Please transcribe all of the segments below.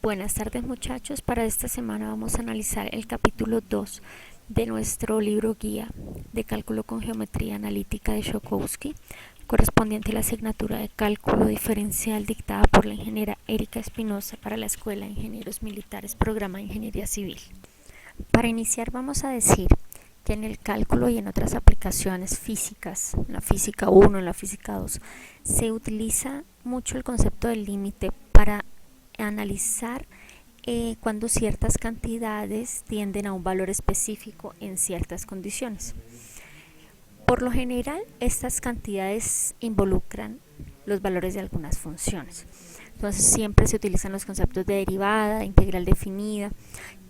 Buenas tardes muchachos, para esta semana vamos a analizar el capítulo 2 de nuestro libro guía de cálculo con geometría analítica de Shokowski, correspondiente a la asignatura de cálculo diferencial dictada por la ingeniera Erika Espinosa para la Escuela de Ingenieros Militares, programa de Ingeniería Civil. Para iniciar vamos a decir que en el cálculo y en otras aplicaciones físicas, en la física 1, en la física 2, se utiliza mucho el concepto del límite para analizar cuando ciertas cantidades tienden a un valor específico en ciertas condiciones. Por lo general, estas cantidades involucran los valores de algunas funciones. Entonces siempre se utilizan los conceptos de derivada, integral definida,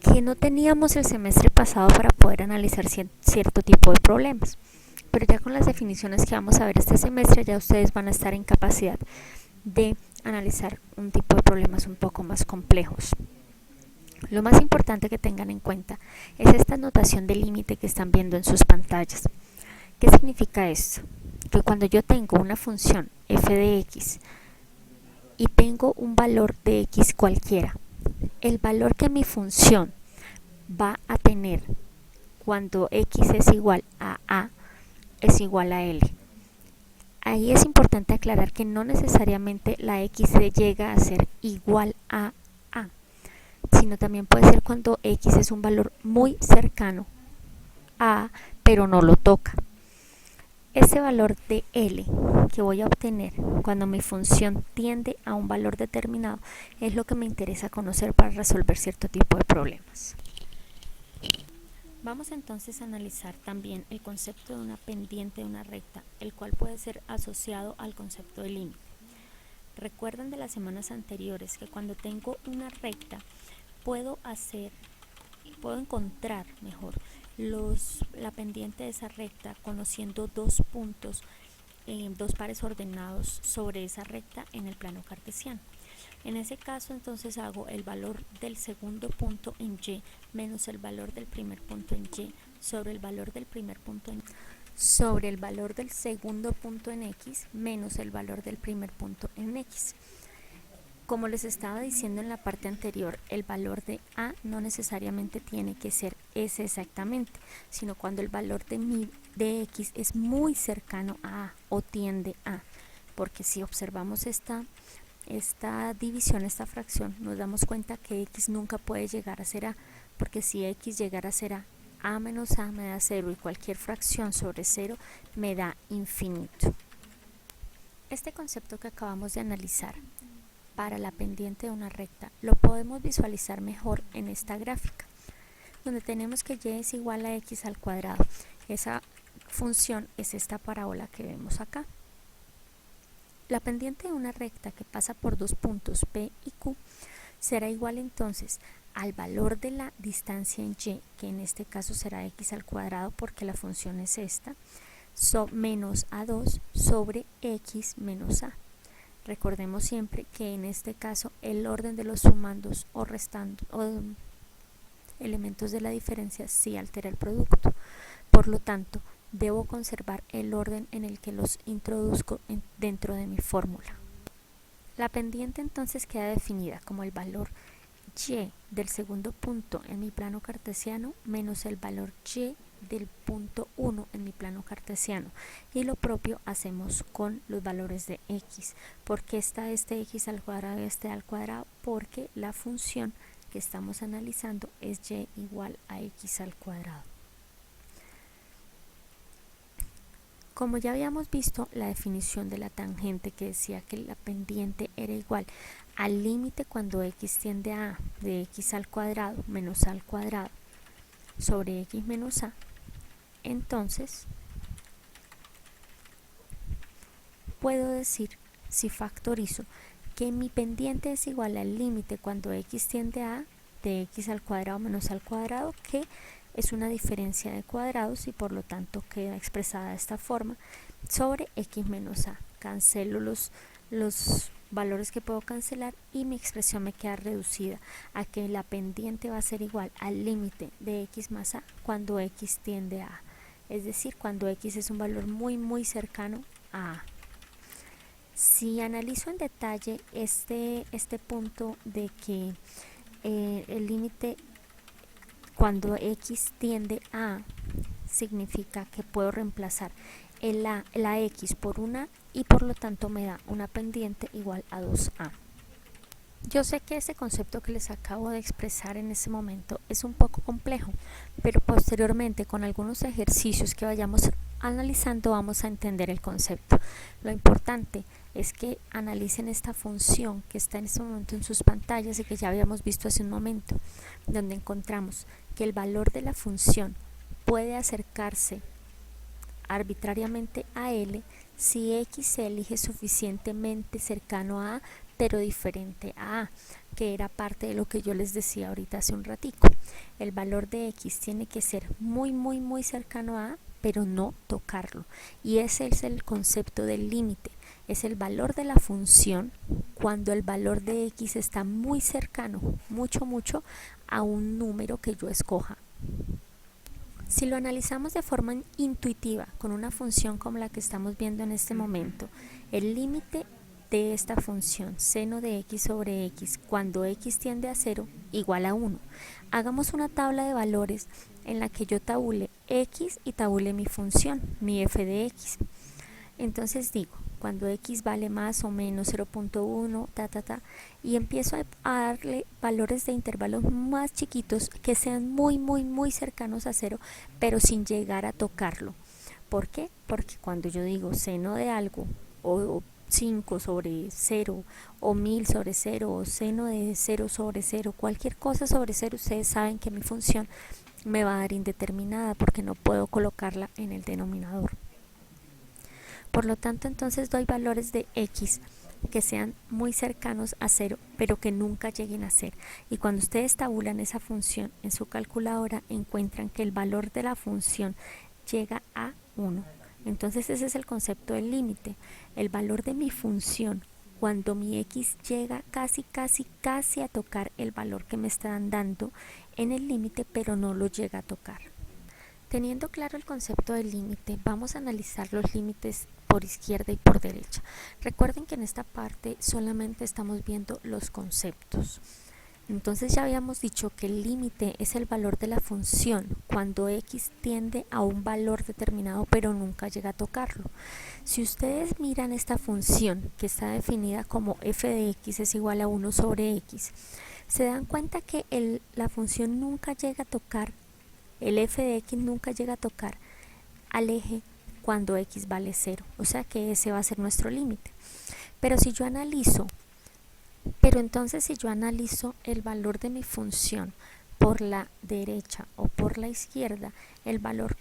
que no teníamos el semestre pasado para poder analizar cierto tipo de problemas. Pero ya con las definiciones que vamos a ver este semestre, ya ustedes van a estar en capacidad de analizar un tipo de problemas un poco más complejos. Lo más importante que tengan en cuenta es esta notación de límite que están viendo en sus pantallas. ¿Qué significa esto? Que cuando yo tengo una función f de x y tengo un valor de x cualquiera, el valor que mi función va a tener cuando x es igual a a es igual a l. Ahí es importante aclarar que no necesariamente la x llega a ser igual a a, sino también puede ser cuando x es un valor muy cercano a, pero no lo toca. Ese valor de L que voy a obtener cuando mi función tiende a un valor determinado es lo que me interesa conocer para resolver cierto tipo de problemas. Vamos entonces a analizar también el concepto de una pendiente de una recta, el cual puede ser asociado al concepto de límite. Recuerden de las semanas anteriores que cuando tengo una recta puedo encontrar mejor la pendiente de esa recta conociendo dos puntos, dos pares ordenados sobre esa recta en el plano cartesiano. En ese caso entonces hago el valor del segundo punto en y menos el valor del primer punto en y sobre el valor del primer punto en sobre el valor del segundo punto en x menos el valor del primer punto en x. Como les estaba diciendo en la parte anterior, el valor de a no necesariamente tiene que ser ese exactamente, sino cuando el valor de x es muy cercano a o tiende a, porque si observamos esta división, esta fracción, nos damos cuenta que x nunca puede llegar a ser a, porque si x llegara a ser a menos a me da 0 y cualquier fracción sobre 0 me da infinito. Este concepto que acabamos de analizar para la pendiente de una recta lo podemos visualizar mejor en esta gráfica, donde tenemos que y es igual a x al cuadrado. Esa función es esta parábola que vemos acá. La pendiente de una recta que pasa por dos puntos P y Q será igual entonces al valor de la distancia en y, que en este caso será x al cuadrado porque la función es esta, menos a2 sobre x menos a. Recordemos siempre que en este caso el orden de los sumandos o restando elementos de la diferencia sí altera el producto. Por lo tanto, debo conservar el orden en el que los introduzco dentro de mi fórmula. La pendiente entonces queda definida como el valor y del segundo punto en mi plano cartesiano menos el valor y del punto 1 en mi plano cartesiano, y lo propio hacemos con los valores de x. ¿Por qué está este x al cuadrado y este al cuadrado? Porque la función que estamos analizando es y igual a x al cuadrado. Como ya habíamos visto la definición de la tangente, que decía que la pendiente era igual al límite cuando x tiende a de x al cuadrado menos a al cuadrado sobre x menos a, entonces puedo decir, si factorizo, que mi pendiente es igual al límite cuando x tiende a de x al cuadrado menos al cuadrado, que es una diferencia de cuadrados y por lo tanto queda expresada de esta forma, sobre x menos a. Cancelo los valores que puedo cancelar y mi expresión me queda reducida a que la pendiente va a ser igual al límite de x más a cuando x tiende a, es decir, cuando x es un valor muy cercano a a. Si analizo en detalle este punto de que el límite cuando x tiende a, significa que puedo reemplazar la x por una y por lo tanto me da una pendiente igual a 2a. Yo sé que ese concepto que les acabo de expresar en ese momento es un poco complejo, pero posteriormente con algunos ejercicios que vayamos analizando vamos a entender el concepto. Lo importante es que analicen esta función que está en este momento en sus pantallas y que ya habíamos visto hace un momento, donde encontramos que el valor de la función puede acercarse arbitrariamente a L si X se elige suficientemente cercano a pero diferente a que era parte de lo que yo les decía ahorita hace un ratico. El valor de X tiene que ser muy cercano a pero no tocarlo, y ese es el concepto del límite. Es el valor de la función cuando el valor de X está muy cercano, mucho a un número que yo escoja. Si lo analizamos de forma intuitiva con una función como la que estamos viendo en este momento, el límite de esta función seno de x sobre x cuando x tiende a 0 igual a 1. Hagamos una tabla de valores en la que yo tabule x y tabule mi función, mi f de x. Entonces digo, cuando x vale más o menos 0.1, y empiezo a darle valores de intervalos más chiquitos que sean muy cercanos a 0, pero sin llegar a tocarlo. ¿Por qué? Porque cuando yo digo seno de algo, o 5 sobre 0, o 1000 sobre 0, o seno de 0 sobre 0, cualquier cosa sobre 0, ustedes saben que mi función me va a dar indeterminada porque no puedo colocarla en el denominador. Por lo tanto, entonces doy valores de x que sean muy cercanos a 0, pero que nunca lleguen a ser. Y cuando ustedes tabulan esa función en su calculadora, encuentran que el valor de la función llega a 1. Entonces ese es el concepto del límite. El valor de mi función cuando mi x llega casi a tocar el valor que me están dando en el límite, pero no lo llega a tocar. Teniendo claro el concepto del límite, vamos a analizar los límites por izquierda y por derecha. Recuerden que en esta parte solamente estamos viendo los conceptos. Entonces ya habíamos dicho que el límite es el valor de la función cuando x tiende a un valor determinado pero nunca llega a tocarlo. Si ustedes miran esta función que está definida como f de x es igual a 1 sobre x, se dan cuenta que la función nunca llega a tocar, el f de x nunca llega a tocar al eje cuando x vale 0, o sea que ese va a ser nuestro límite. Pero entonces si yo analizo el valor de mi función por la derecha o por la izquierda, el valor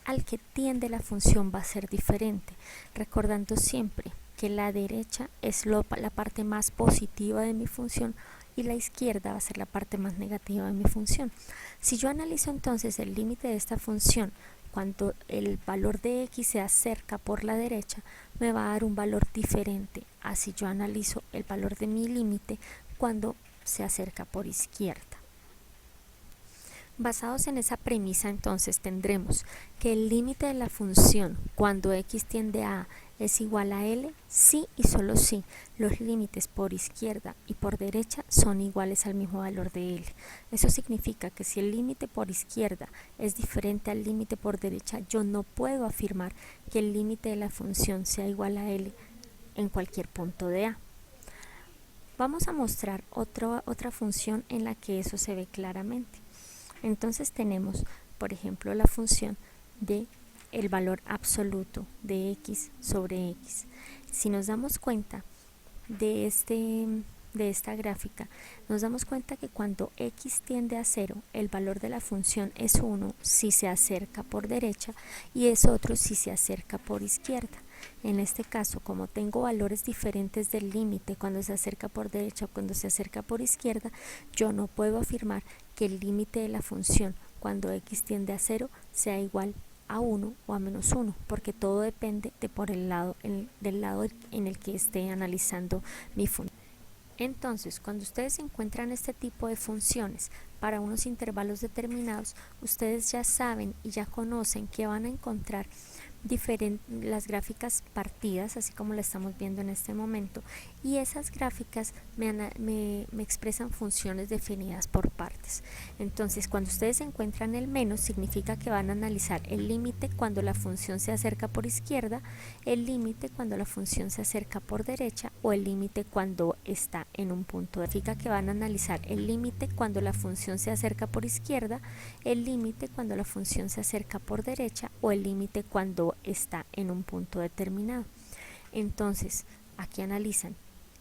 al que tiende la función va a ser diferente, recordando siempre que la derecha es la parte más positiva de mi función y la izquierda va a ser la parte más negativa de mi función. Si yo analizo entonces el límite de esta función cuando el valor de x se acerca por la derecha, me va a dar un valor diferente a si yo analizo el valor de mi límite cuando se acerca por izquierda. Basados en esa premisa, entonces tendremos que el límite de la función cuando x tiende a es igual a L si y solo si los límites por izquierda y por derecha son iguales al mismo valor de L. Eso significa que si el límite por izquierda es diferente al límite por derecha, yo no puedo afirmar que el límite de la función sea igual a L en cualquier punto de A. Vamos a mostrar otra función en la que eso se ve claramente. Entonces tenemos, por ejemplo, la función de el valor absoluto de x sobre x. Si nos damos cuenta de esta gráfica, nos damos cuenta que cuando x tiende a 0, el valor de la función es 1 si se acerca por derecha y es otro si se acerca por izquierda. En este caso, como tengo valores diferentes del límite cuando se acerca por derecha o cuando se acerca por izquierda, yo no puedo afirmar que el límite de la función cuando x tiende a 0 sea igual a 1 o a menos 1, porque todo depende del lado en el que esté analizando mi función. Entonces, cuando ustedes encuentran este tipo de funciones para unos intervalos determinados, ustedes ya saben y ya conocen que van a encontrar las gráficas partidas, así como la estamos viendo en este momento, y esas gráficas me expresan funciones definidas por partes. Entonces, cuando ustedes encuentran el menos, significa que van a analizar el límite cuando la función se acerca por izquierda, el límite cuando la función se acerca por derecha o el límite cuando está en un punto. Significa que van a analizar el límite cuando la función se acerca por izquierda, el límite cuando la función se acerca por derecha o el límite cuando está en un punto determinado. Entonces, aquí analizan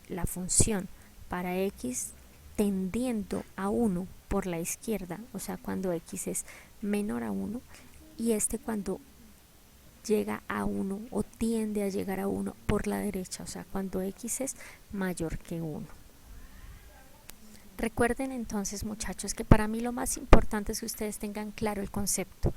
la función para x tendiendo a 1 por la izquierda, o sea, cuando x es menor a 1, y cuando llega a 1 o tiende a llegar a 1 por la derecha, o sea, cuando x es mayor que 1. Recuerden entonces, muchachos, que para mí lo más importante es que ustedes tengan claro el concepto.